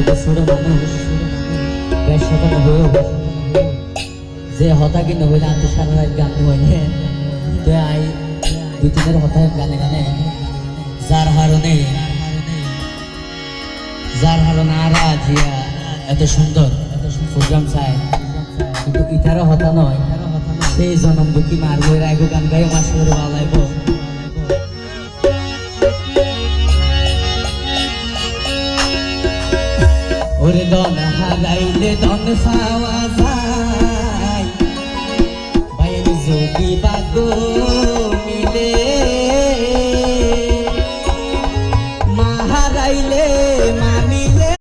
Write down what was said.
বছরের মানুষ বেশ হতা নহয়েও যে হতা কি নহলে আনতে সারা রাত গান হয়ে তো আই দুই তিনের হতা গানে গানে যার হারণে আর আজিয়া এত সুন্দর প্রোগ্রাম চাই কিন্তু ইতারা হতা নয় সেই জনম দুঃখী মার বই রাইব গান গাই মাস করে বালাইব ওরে দন হারাইলে দন পাওয়া যায় বাইরে যদি বাগো